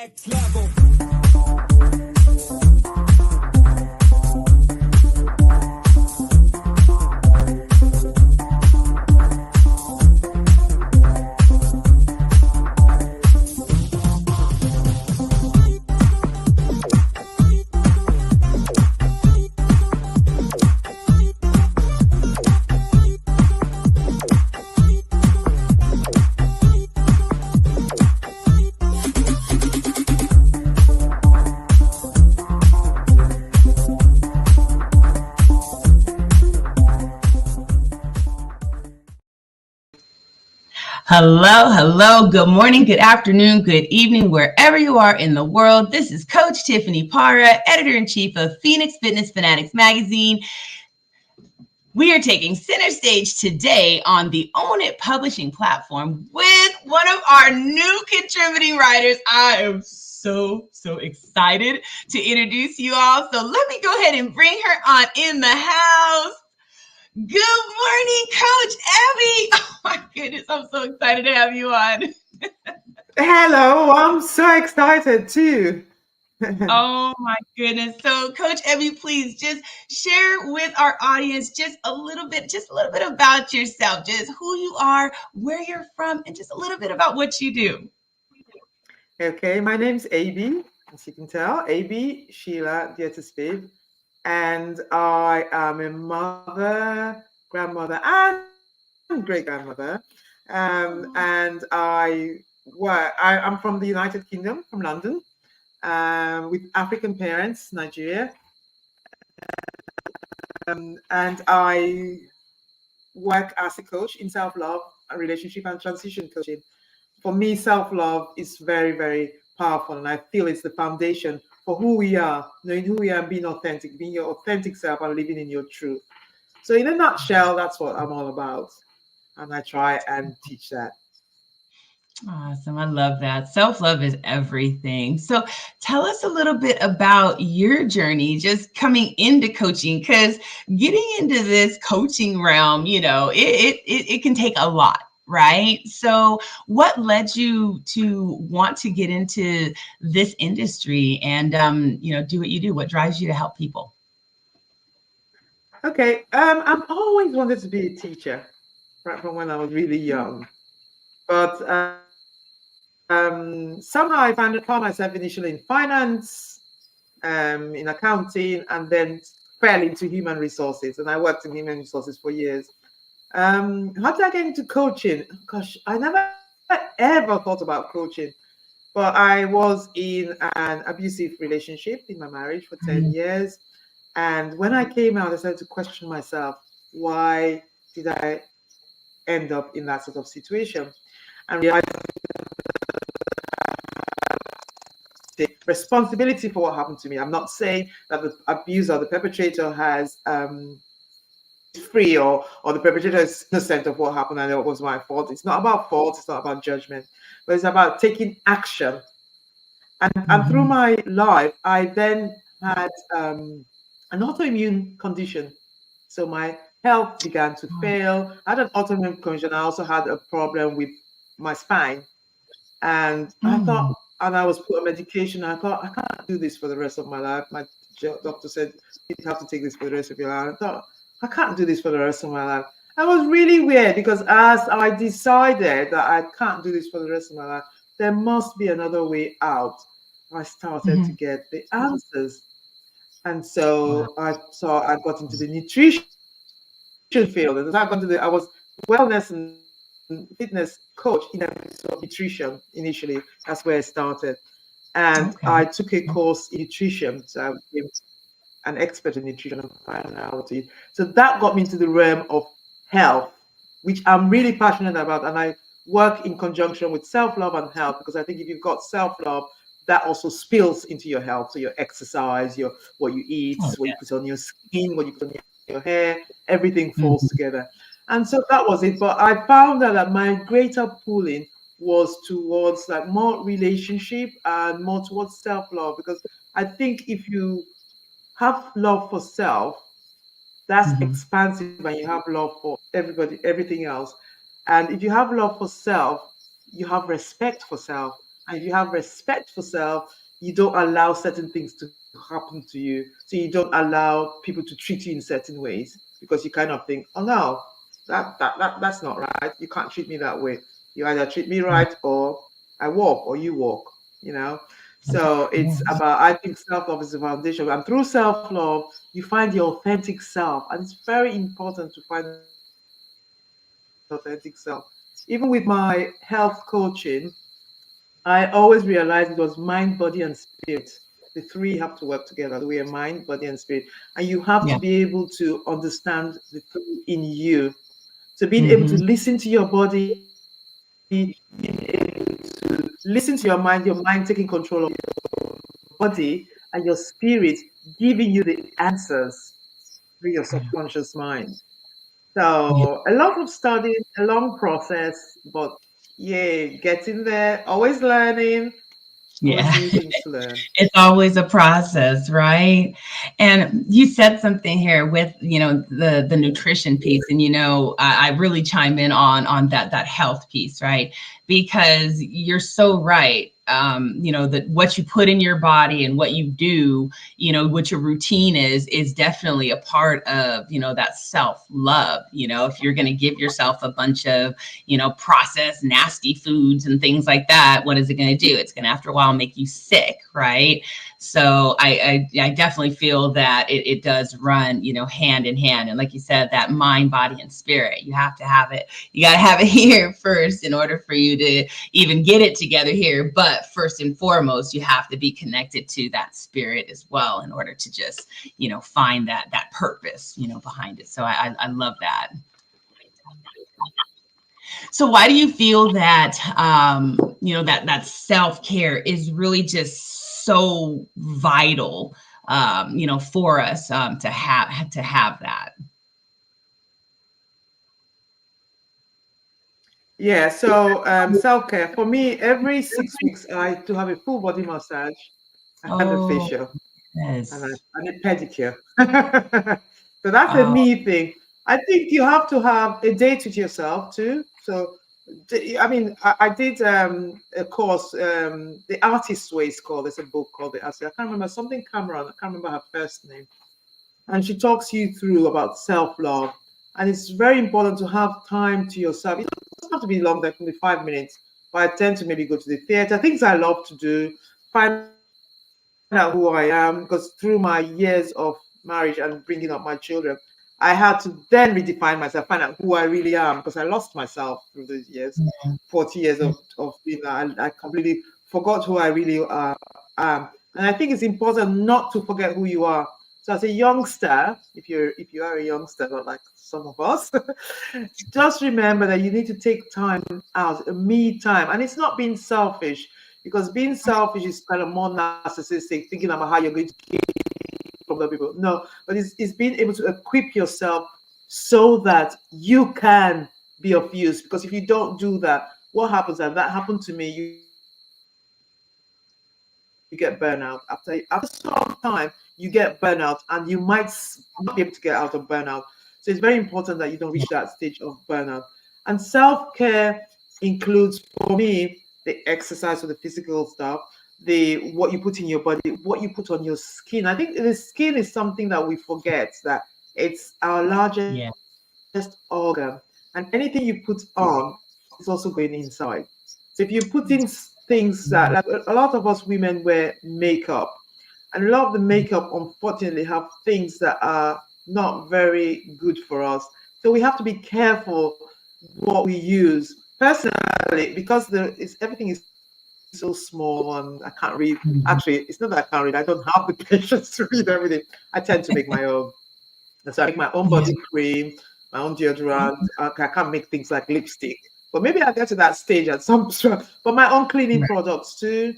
next level. Hello, hello, good morning, good afternoon, good evening, wherever you are in the world. This is Coach Tiffany Parra, editor-in-chief of Phoenix Fitness Fanatics magazine. We are taking center stage today on the Own It publishing platform with one of our new contributing writers. I am so excited to introduce you all. So let me go ahead and bring her on in the house. Good morning, Coach Abby. Oh my goodness, I'm so excited to have you on. Hello, I'm so excited too. Oh my goodness. So Coach Abby, please just share with our audience just a little bit about yourself, just who you are, where you're from, and just a little bit about what you do. Okay, my name's AB, as you can tell, AB Sheila Diete-Spiff, and I am a mother, grandmother, and great-grandmother. I'm from the United Kingdom, from London, with African parents, Nigeria, and I work as a coach in self-love, relationship, and transition coaching. For me, self-love is very, very powerful, and I feel it's the foundation for who we are, knowing who we are, and being authentic, being your authentic self, and living in your truth. So, in a nutshell, that's what I'm all about, and I try and teach that. Awesome. I love that. Self-love is everything. So tell us a little bit about your journey just coming into coaching, because getting into this coaching realm, it can take a lot, right? So what led you to want to get into this industry and, do what you do? What drives you to help people? Okay, I've always wanted to be a teacher, right from when I was really young. But somehow found myself initially in finance, in accounting, and then fell into human resources. And I worked in human resources for years. How did I get into coaching? Gosh, I never ever thought about coaching, but I was in an abusive relationship in my marriage for 10 years. And when I came out, I started to question myself, why did I end up in that sort of situation? And realized the responsibility for what happened to me. I'm not saying that the abuser, the perpetrator, has free or the perpetrator is innocent of what happened and it was my fault. It's not about fault, it's not about judgment, but it's about taking action. And through my life, I then had an autoimmune condition. So my health began to fail. I had an autoimmune condition. I also had a problem with my spine. And I thought, and I was put on medication. I thought, I can't do this for the rest of my life. My doctor said, you have to take this for the rest of your life. I thought, I can't do this for the rest of my life. That was really weird because as I decided that I can't do this for the rest of my life, there must be another way out. I started to get the answers. And so I got into the nutrition field. And I was wellness and fitness coach in the of nutrition initially. That's where I started. And I took a course in nutrition. So I became an expert in nutrition and functionality. So that got me into the realm of health, which I'm really passionate about. And I work in conjunction with self-love and health, because I think if you've got self-love, that also spills into your health. So your exercise, what you eat, what you put on your skin, what you put on your hair, everything falls together. And so that was it. But I found out that my greater pulling was towards like more relationship and more towards self-love, because I think if you have love for self, that's expansive, and you have love for everybody, everything else. And if you have love for self, you have respect for self. And if you have respect for self, you don't allow certain things to happen to you. So you don't allow people to treat you in certain ways because you kind of think, oh no, that's not right. You can't treat me that way. You either treat me right or I walk or you walk, you know. So it's Yes. about, I think self-love is the foundation. And through self-love, you find your authentic self. And it's very important to find authentic self. Even with my health coaching, I always realized it was mind, body, and spirit. The three have to work together. The way mind, body, and spirit. And you have to be able Yeah. to understand the three in you. So being able to listen to your Mm-hmm. body, being able to listen to your mind taking control of your body, and your spirit giving you the answers through your subconscious mind. So a lot Yeah. of studying, a long process, but yeah, getting there, always learning, always new Yeah. things to learn. It's always a process, right? And you said something here with, the nutrition piece, and I really chime in on that health piece, right? Because you're so right. That what you put in your body and what you do, what your routine is definitely a part of, that self-love. If you're going to give yourself a bunch of, processed nasty foods and things like that, what is it going to do? It's going to, after a while, make you sick, right? So I definitely feel that it does run, hand in hand. And like you said, that mind, body, and spirit, you have to have it. You got to have it here first in order for you to even get it together here. But first and foremost, you have to be connected to that spirit as well in order to just, find that purpose, behind it. So I love that. So why do you feel that that self-care is really just so vital, for us, to have that? Yeah, so self-care for me, every 6 weeks I to have a full body massage and a Oh, facial yes. and a pedicure. So that's a Oh, me thing. I think you have to have a date with yourself too. So I mean, I did a course, the Artist's Way is called. There's a book called the Artist. I can't remember something Cameron. I can't remember her first name. And she talks you through about self-love. And it's very important to have time to yourself. It doesn't have to be long, that can be 5 minutes. But I tend to maybe go to the theater, things I love to do, find out who I am. Because through my years of marriage and bringing up my children, I had to then redefine myself, find out who I really am, because I lost myself through those years, 40 years of being that. I completely forgot who I really am. And I think it's important not to forget who you are. So as a youngster, if you are a youngster, not like some of us, just remember that you need to take time out, a me time. And it's not being selfish, because being selfish is kind of more narcissistic, thinking about how you're going to from other people. No, but it's being able to equip yourself so that you can be of use. Because if you don't do that, what happens? And that happened to me. You get burnout after some time. You get burnout, and you might not be able to get out of burnout. So it's very important that you don't reach that stage of burnout. And self-care includes, for me, the exercise or the physical stuff, what you put in your body, what you put on your skin. I think the skin is something that we forget, that it's our largest yeah. organ, and anything you put on is also going inside. So if you put in things that, like a lot of us women wear makeup, and a lot of the makeup unfortunately have things that are not very good for us. So we have to be careful what we use. Personally, because everything is so small and I can't read. Actually, it's not that I can't read. I don't have the patience to read everything. I tend to make my own. And so I make my own body cream, my own deodorant. I can't make things like lipstick. But maybe I'll get to that stage at some point. But my own cleaning products too.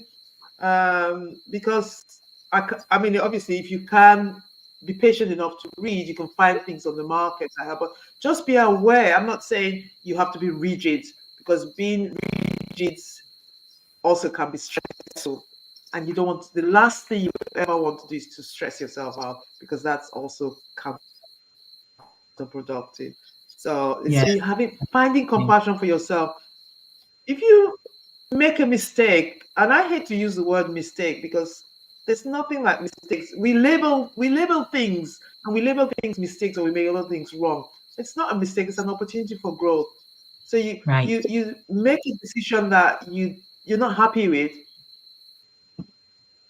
Because I mean, obviously, if you can be patient enough to read, you can find things on the market that help. But just be aware. I'm not saying you have to be rigid, because being rigid also can be stressful. And you don't want, the last thing you ever want to do is to stress yourself out, because that's also counterproductive. So it's be Yeah. having, finding compassion for yourself. If you make a mistake, and I hate to use the word mistake because there's nothing like mistakes. We label things, and we label things mistakes, or we make other things wrong. It's not a mistake, it's an opportunity for growth. So Right. you make a decision that you're not happy with,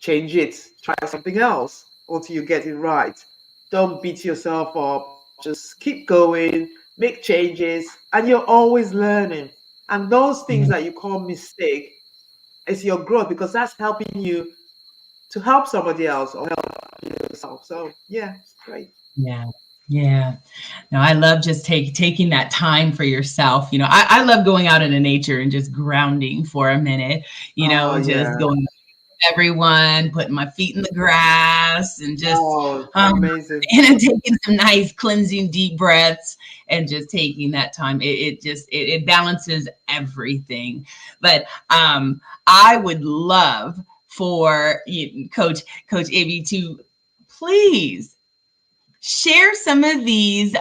change it, try something else until you get it right. Don't beat yourself up, just keep going, make changes, and you're always learning. And those things Yeah. that you call mistake is your growth, because that's helping you to help somebody else or help yourself. So yeah, it's great. Yeah. Yeah. No, I love just taking that time for yourself. I love going out into nature and just grounding for a minute, Oh just yeah. going with everyone, putting my feet in the grass and just Oh, um amazing. and taking some nice cleansing deep breaths and just taking that time. It balances everything. But I would love for you, Coach Ivy, to please share some of these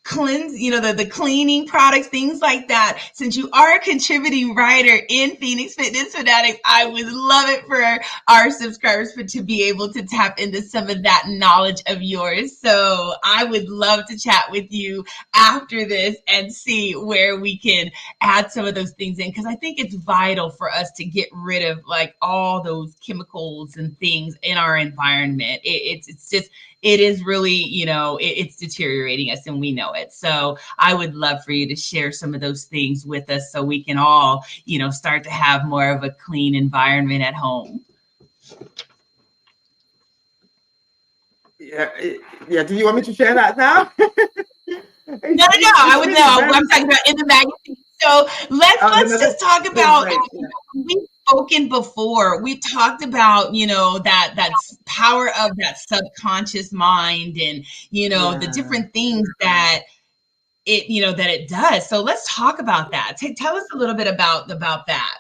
cleanse, the cleaning products, things like that. Since you are a contributing writer in Phoenix Fitness Fanatics, I would love it for our subscribers to be able to tap into some of that knowledge of yours. So I would love to chat with you after this and see where we can add some of those things in, because I think it's vital for us to get rid of like all those chemicals and things in our environment. It's just, it is really, it's deteriorating us and we know it. So I would love for you to share some of those things with us so we can all, start to have more of a clean environment at home. Yeah, yeah. Do you want me to share that now? No, I It's would really know. very. I'm talking about in the magazine. So Oh, let's just talk oh, about. great. Yeah. We've spoken before. We talked about that power of that subconscious mind, and the Yeah. different things that it does. So let's talk about that. Tell us a little bit about that.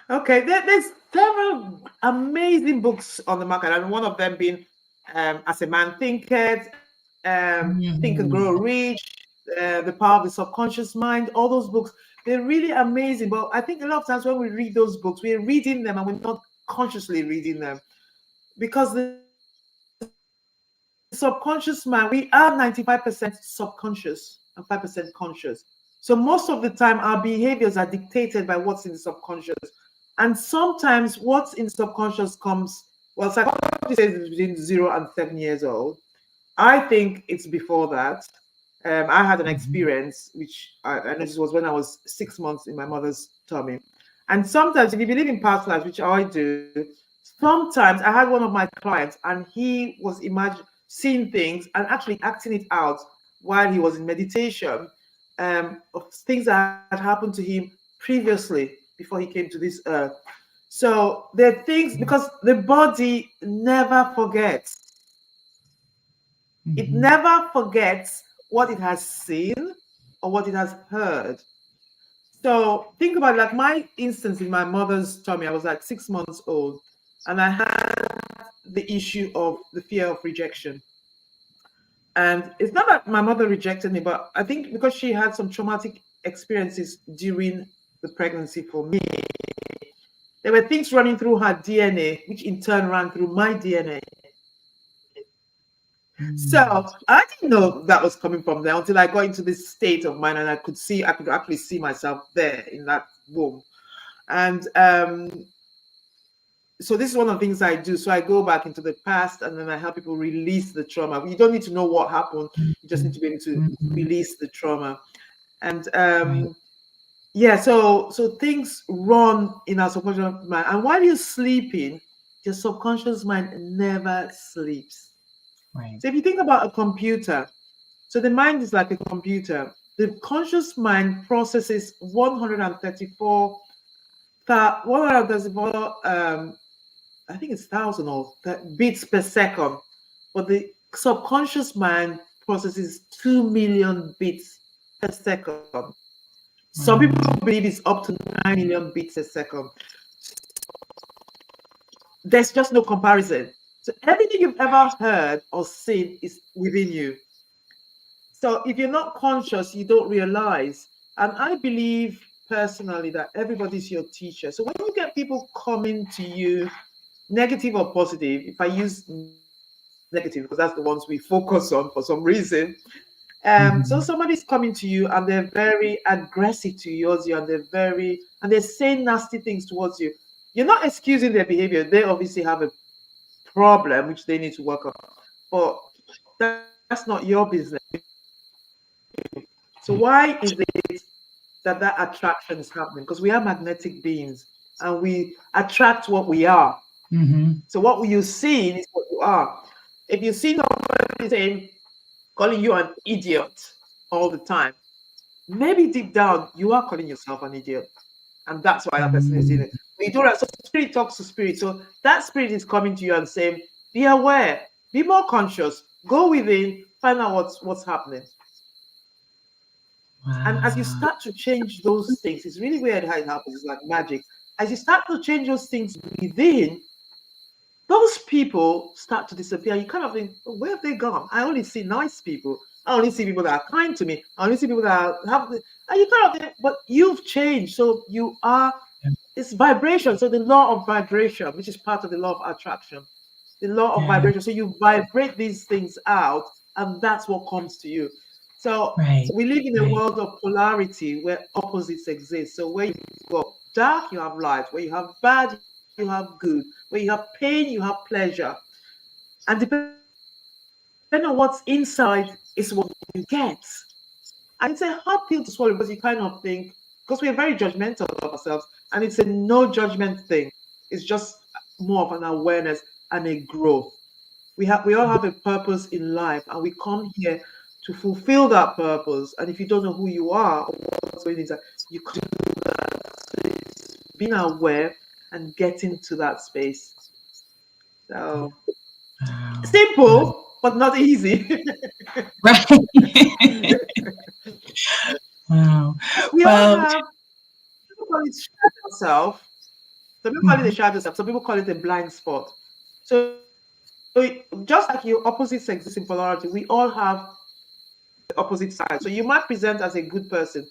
Okay. There's several amazing books on the market, and one of them being "As a Man Thinketh," "Think and Grow Mhm. Rich," "The Power of the Subconscious Mind." All those books, they're really amazing. But I think a lot of times when we read those books, we're reading them and we're not consciously reading them, because the subconscious mind, we are 95% subconscious and 5% conscious. So most of the time, our behaviors are dictated by what's in the subconscious. And sometimes what's in the subconscious comes, well, psychology says it's between 0 and 7 years old. I think it's before that. I had an Mhm. experience, which I noticed was when I was 6 months in my mother's tummy. And sometimes, if you believe in past lives, which I do, sometimes I had one of my clients and he was seeing things and actually acting it out while he was in meditation, of things that had happened to him previously before he came to this earth. So there are things, because the body never forgets. It Mhm. never forgets what it has seen or what it has heard. So think about, like, my instance in my mother's tummy. I was like 6 months old, and I had the issue of the fear of rejection. And it's not that my mother rejected me, but I think because she had some traumatic experiences during the pregnancy for me, there were things running through her DNA, which in turn ran through my DNA. Mhm. So I didn't know that was coming from there until I got into this state of mind, and I could actually see myself there in that womb. And so this is one of the things I do. So I go back into the past and then I help people release the trauma. You don't need to know what happened. You just need to be able to Mhm. release the trauma. And Right. yeah, so things run in our subconscious mind. And while you're sleeping, your subconscious mind never sleeps. Right. So if you think about a computer, so the mind is like a computer. The conscious mind processes 134, 134 I think it's thousand or bits per second, but the subconscious mind processes 2 million bits per second. Some people Wow. believe it's up to 9 million bits a second. There's just no comparison. So everything you've ever heard or seen is within you. So if you're not conscious, you don't realize. And I believe personally that everybody's your teacher. So when you get people coming to you, negative or positive, if I use negative because that's the ones we focus on for some reason. So somebody's coming to you and they're very aggressive towards you, and they're saying nasty things towards you. You're not excusing their behavior. They obviously have a problem which they need to work on, but that's not your business. So why is it that attraction is happening? Because we are magnetic beings and we attract what we are. So what you see is what you are. If you see somebody saying, calling you an idiot all the time, maybe deep down you are calling yourself an idiot, and that's why that person is in it. When you do that, so spirit talks to spirit. So that spirit is coming to you and saying, be aware, be more conscious, go within, find out what's happening. And as you start to change those things, it's really weird how it happens. It's like magic. As you start to change those things within, those people start to disappear. You kind of think, oh, where have they gone? I only see nice people. I only see people that are kind to me. I only see people that have, and you kind of think, but you've changed. So you are, it's vibration. So the law of vibration, which is part of the law of attraction, the law of vibration. So you vibrate these things out, and that's what comes to you. So we live in a world of polarity where opposites exist. So where you go dark, you have light. Where you have bad, you have good. Where you have pain, you have pleasure. And depending on what's inside is what you get. And it's a hard pill to swallow because you kind of think, because we're very judgmental of ourselves, and it's a no judgment thing. It's just more of an awareness and a growth. We all have a purpose in life, and we come here to fulfill that purpose. And if you don't know who you are or what's going inside, you can do that. So it's being aware and getting to that space. So simple, but not easy. Right. Wow. We all have, people call it shadow self. Some people call it a shadow self. Some people call it a blind spot. So just like your opposites exist in polarity, we all have the opposite side. So you might present as a good person,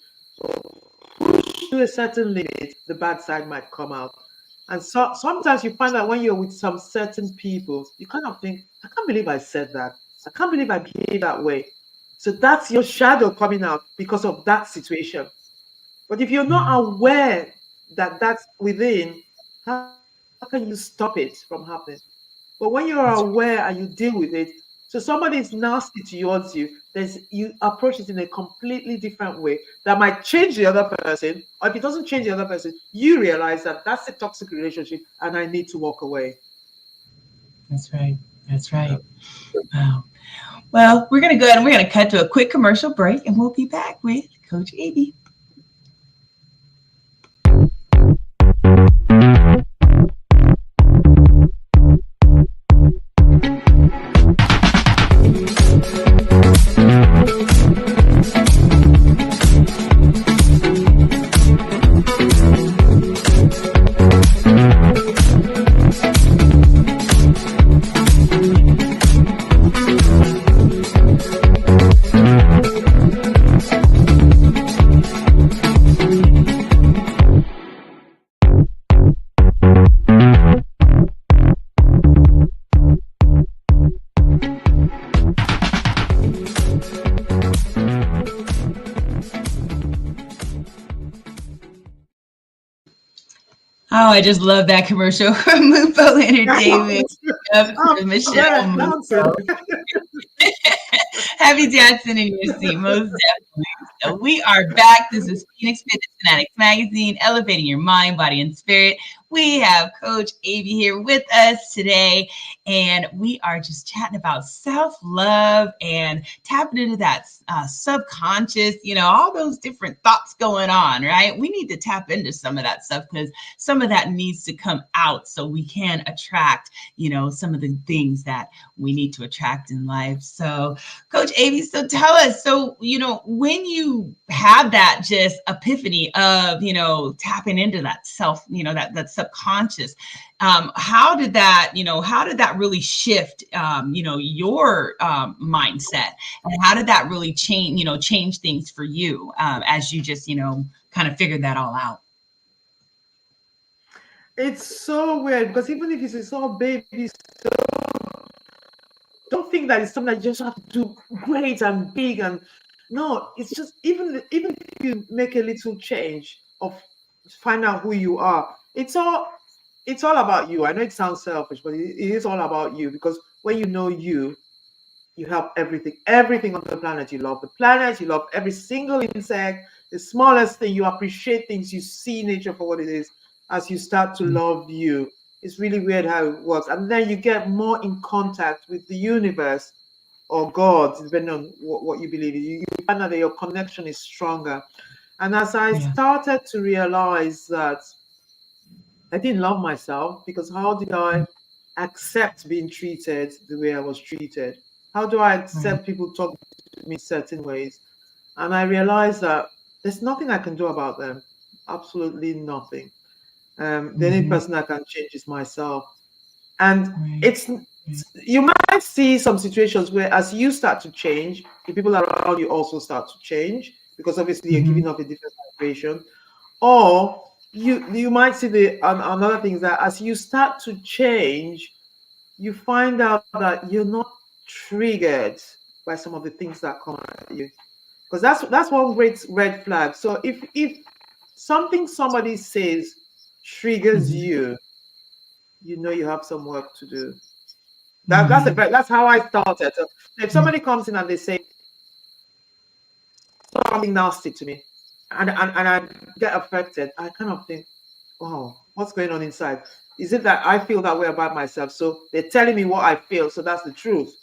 to a certain limit, the bad side might come out. And so sometimes you find that when you're with some certain people, you kind of think, I can't believe I said that. I can't believe I behaved that way. So that's your shadow coming out because of that situation. But if you're not aware that that's within, how can you stop it from happening? But when you're aware and you deal with it, so somebody is nasty towards you, you approach it in a completely different way that might change the other person. Or if it doesn't change the other person, you realize that that's a toxic relationship and I need to walk away. That's right. That's right. Wow. Well, we're going to go ahead and we're going to cut to a quick commercial break, and we'll be back with Coach Abby. Oh, I just love that commercial from Mupo Entertainment. Michelle Mupo. Happy dancing in your seat, most definitely. So we are back. This is Phoenix Fitness Fanatics Magazine, elevating your mind, body, and spirit. We have Coach Abby here with us today, and we are just chatting about self-love and tapping into that subconscious, all those different thoughts going on, right? We need to tap into some of that stuff because some of that needs to come out so we can attract, some of the things that we need to attract in life. So, Coach Abby, so tell us, when you have that just epiphany of, tapping into that self, that subconscious. How did that, how did that really shift, your mindset, and how did that really change things for you as you just, kind of figured that all out? It's so weird because even if it's a small baby, don't think that it's something that you just have to do great and big. And no, it's just even if you make a little change of find out who you are, it's all about you. I know it sounds selfish, but it is all about you, because when you know you help everything on the planet. You love the planet, you love every single insect, the smallest thing. You appreciate things, you see nature for what it is as you start to love you. It's really weird how it works. And then you get more in contact with the universe or God, depending on what you believe in. You find out that your connection is stronger. And as I started to realize that I didn't love myself, because how did I accept being treated the way I was treated? How do I accept people talking to me certain ways? And I realized that there's nothing I can do about them. Absolutely nothing. The only person I can change is myself. And you might see some situations where as you start to change, the people around you also start to change, because obviously you're giving off a different vibration. Or you might see another thing is that as you start to change, you find out that you're not triggered by some of the things that come at you, because that's one great red flag. So if something somebody says triggers you, you know you have some work to do. That's how I started. So if somebody comes in and they say something nasty to me, and I get affected, I kind of think, oh, what's going on inside? Is it that I feel that way about myself? So they're telling me what I feel, so that's the truth.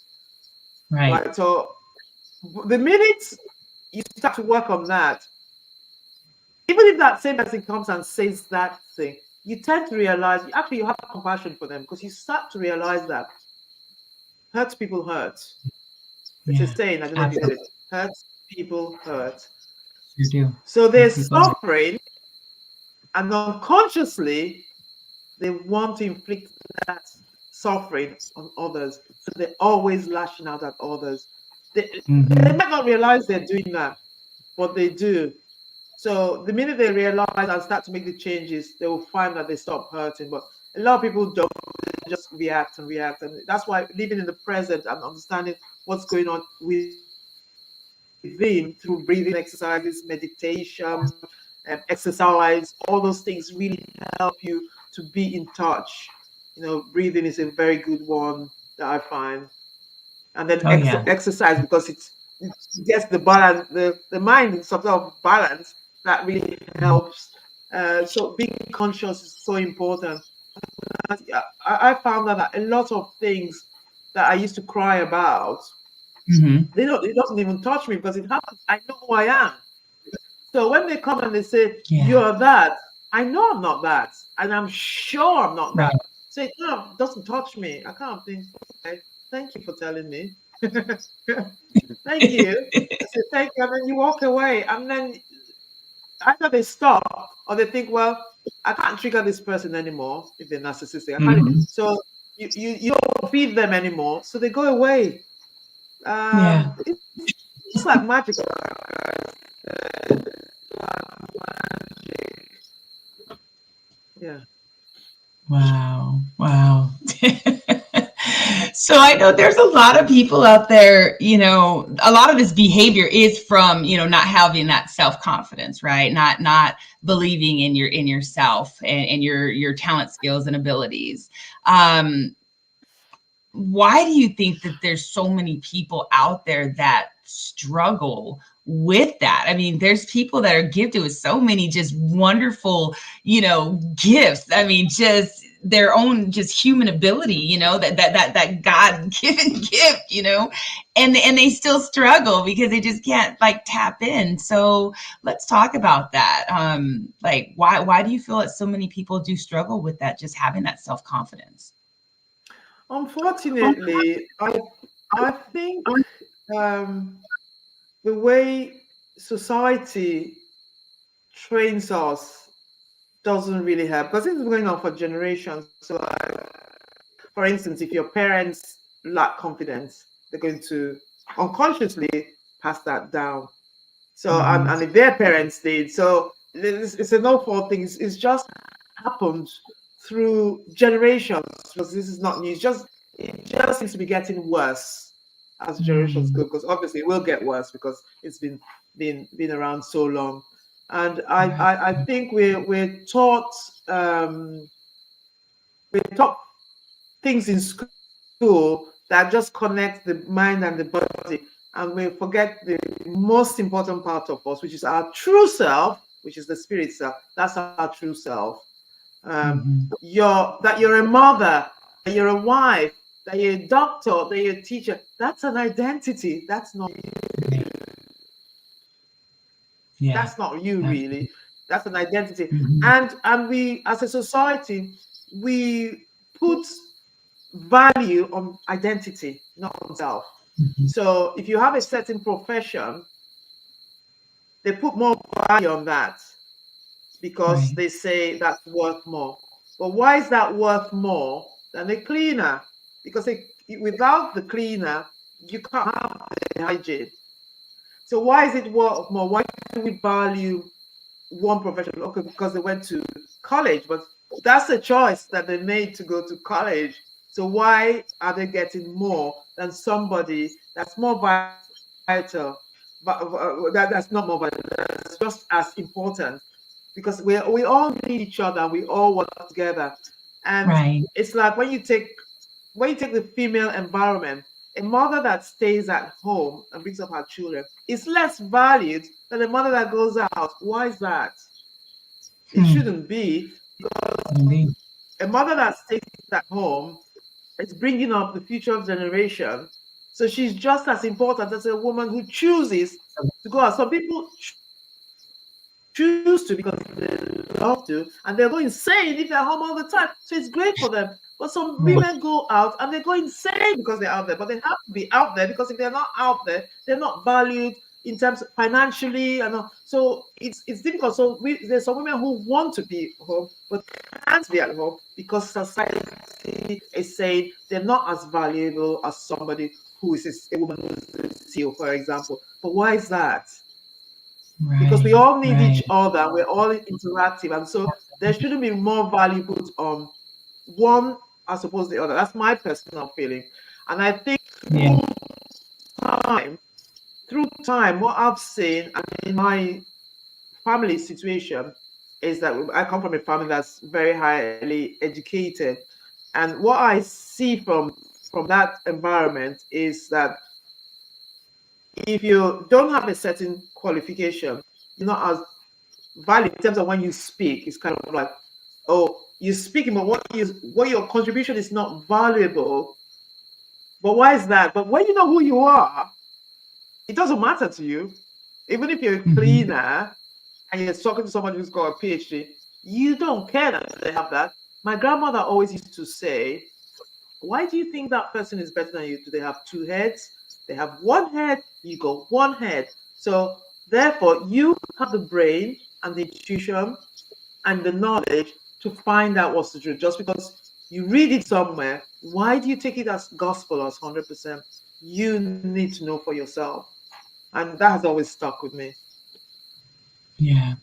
Right. So the minute you start to work on that, even if that same person comes and says that thing, you tend to realize actually you have compassion for them, because you start to realize that hurt people hurt. It's a saying, I don't know if you heard it. Hurt people hurt. You do. So they're suffering, and unconsciously they want to inflict that suffering on others. So they're always lashing out at others. They might not realize they're doing that, but they do. So the minute they realize and start to make the changes, they will find that they stop hurting. But a lot of people don't. They just react and react. And that's why living in the present and understanding what's going on within through breathing exercises, meditation, exercise, all those things really help you to be in touch. Breathing is a very good one that I find. And then exercise, because it gets the balance, the mind in some sort of balance, that really helps. So being conscious is so important. I found that a lot of things that I used to cry about, it doesn't even touch me, because it happens. I know who I am. So when they come and they say, you're that, I know I'm not that. And I'm sure I'm not that. So it doesn't touch me. I can't think, okay, thank you for telling me. Thank you. I say, thank you. And then you walk away. And then either they stop or they think, well, I can't trigger this person anymore if they're narcissistic. I can't. So you don't feed them anymore. So they go away. It's like magic. Yeah. Wow. So I know there's a lot of people out there, a lot of this behavior is from, not having that self-confidence, right? Not believing in yourself and your talent, skills, and abilities. Why do you think that there's so many people out there that struggle with that? I mean, there's people that are gifted with so many just wonderful, gifts. I mean, just their own just human ability, that God-given gift, and they still struggle because they just can't tap in. So let's talk about that. Why do you feel that so many people do struggle with that, just having that self-confidence? Unfortunately, I think the way society trains us doesn't really help because it's been going on for generations. So, for instance, if your parents lack confidence, they're going to unconsciously pass that down. So, and if their parents did, so it's a no fault thing. It's just happened through generations because this is not new. It just seems to be getting worse as generations go, because obviously it will get worse because it's been around so long. And I think we're taught things in school that just connect the mind and the body, and we forget the most important part of us, which is our true self, which is the spirit self. That's our true self. You're a mother, that you're a wife, that you're a doctor, that you're a teacher. That's an identity. That's not you. Yeah. That's not you, really. That's an identity. And we, as a society, we put value on identity, not on self. So if you have a certain profession, they put more value on that because they say that's worth more. But why is that worth more than a cleaner? Because without the cleaner, you can't have the hygiene. So why is it worth more? Why do we value one profession? Okay, because they went to college, but that's a choice that they made to go to college. So why are they getting more than somebody that's more vital, but that's not more vital, that's just as important? Because we all need each other, we all work together. And it's like when you take the female environment, a mother that stays at home and brings up her children is less valued than a mother that goes out. Why is that? It shouldn't be, because a mother that stays at home is bringing up the future of generation. So she's just as important as a woman who chooses to go out. Some people choose to because they love to, and they'll go insane if they're home all the time. So it's great for them. But some women go out and they go insane because they're out there. But they have to be out there, because if they're not out there, they're not valued in terms of financially. And so it's difficult. So there's some women who want to be home but can't be at home because society is saying they're not as valuable as somebody who is a woman who is a CEO, for example. But why is that? Because we all need each other, we're all interactive, and so there shouldn't be more value put on one as opposed to the other. That's my personal feeling. And I think through time, what I've seen, and in my family situation, is that I come from a family that's very highly educated, and what I see from that environment is that if you don't have a certain qualification, you're not as valued in terms of when you speak. It's kind of like, oh, you're speaking, but what your contribution is not valuable. But why is that? But when you know who you are, it doesn't matter to you. Even if you're a cleaner and you're talking to someone who's got a PhD, you don't care that they have that. My grandmother always used to say, why do you think that person is better than you? Do they have two heads? They have one head, you got one head. So therefore, you have the brain and the intuition and the knowledge to find out what's the truth. Just because you read it somewhere, why do you take it as gospel, as 100%? You need to know for yourself. And that has always stuck with me. Yeah.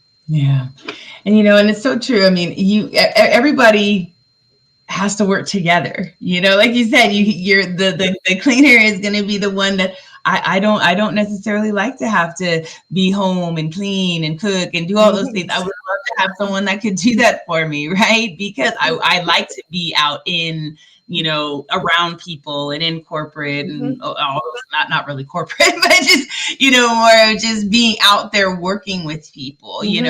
And and it's so true. I mean, everybody has to work together. Like you said, you're the cleaner is going to be the one that I don't necessarily like to have to be home and clean and cook and do all those things. I would love to have someone that could do that for me, right? Because I like to be out in, around people and in corporate and all not really corporate, but just, more just being out there working with people, doing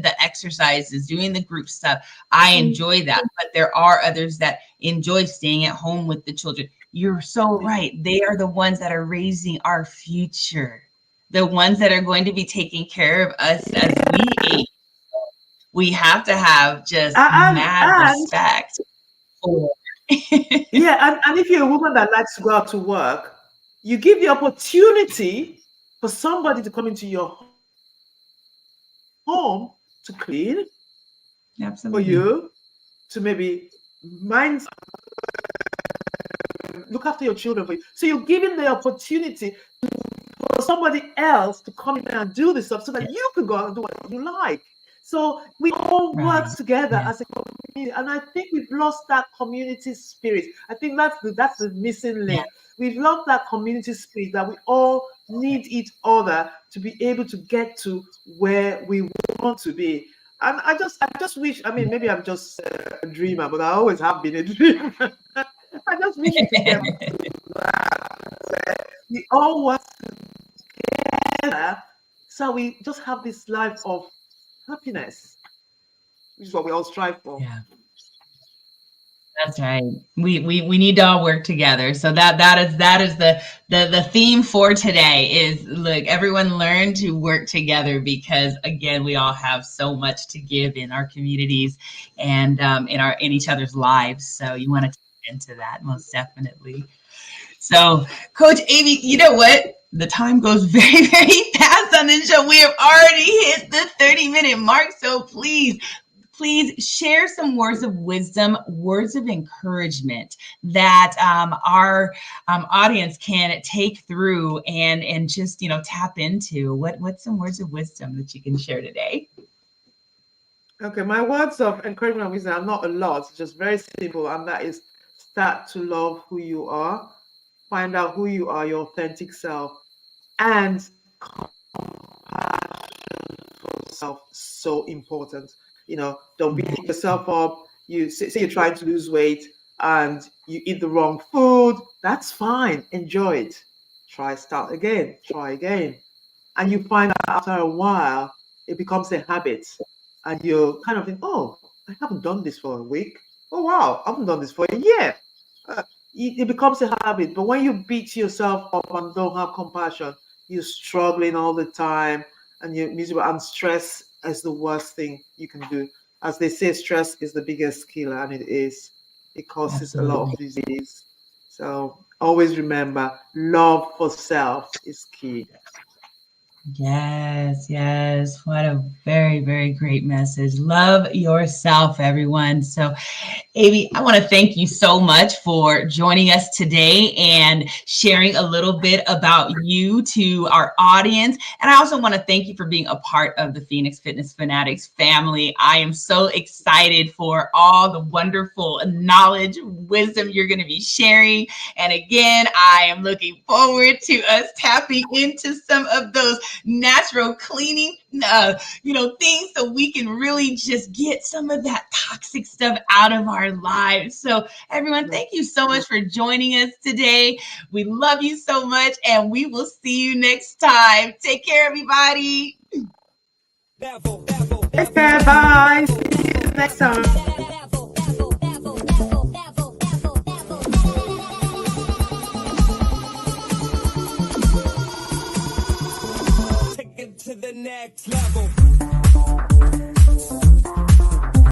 the exercises, doing the group stuff. I enjoy that, but there are others that enjoy staying at home with the children. You're so right. They are the ones that are raising our future, the ones that are going to be taking care of us as we age. We have to have just mad respect for. Yeah, and if you're a woman that likes to go out to work, you give the opportunity for somebody to come into your home to clean, Absolutely. for you to maybe mind look after your children for you. So you're giving the opportunity for somebody else to come in and do this stuff so that you can go out and do what you like. So we all work together as a community, and I think we've lost that community spirit. I think that's the missing link. We've lost that community spirit that we all need each other to be able to get to where we want to be. And I just wish. I mean, maybe I'm just a dreamer, but I always have been a dreamer. I just wish we could get we all work together, so we just have this life of happiness, which is what we all strive for. Yeah. That's right. We need to all work together. So that is the theme for today is, look, everyone learn to work together, because again, we all have so much to give in our communities and in each other's lives. So you want to tap into that most definitely. So Coach Amy, you know what? The time goes very, very fast on this show. We have already hit the 30-minute mark. So please share some words of wisdom, words of encouragement that our audience can take through and just, tap into. What's some words of wisdom that you can share today? Okay, my words of encouragement and wisdom are not a lot, it's just very simple, and that is start to love who you are, find out who you are, your authentic self, and compassion for yourself, so important. Don't beat yourself up. You say you're trying to lose weight and you eat the wrong food. That's fine. Enjoy it. Start again. Try again. And you find out after a while, it becomes a habit. And you're kind of think, oh, I haven't done this for a week. Oh, wow, I haven't done this for a year. It becomes a habit. But when you beat yourself up and don't have compassion, you're struggling all the time and you're miserable. And stress is the worst thing you can do. As they say, stress is the biggest killer, and it is. It causes a lot of disease. So always remember, love for self is key. Yes. What a very, very great message. Love yourself, everyone. So, Amy, I want to thank you so much for joining us today and sharing a little bit about you to our audience. And I also want to thank you for being a part of the Phoenix Fitness Fanatics family. I am so excited for all the wonderful knowledge, wisdom you're going to be sharing. And again, I am looking forward to us tapping into some of those natural cleaning, things so we can really just get some of that toxic stuff out of our lives. So everyone, thank you so much for joining us today. We love you so much, and we will see you next time. Take care, everybody. Take care. Bye. See you next time. To the next level.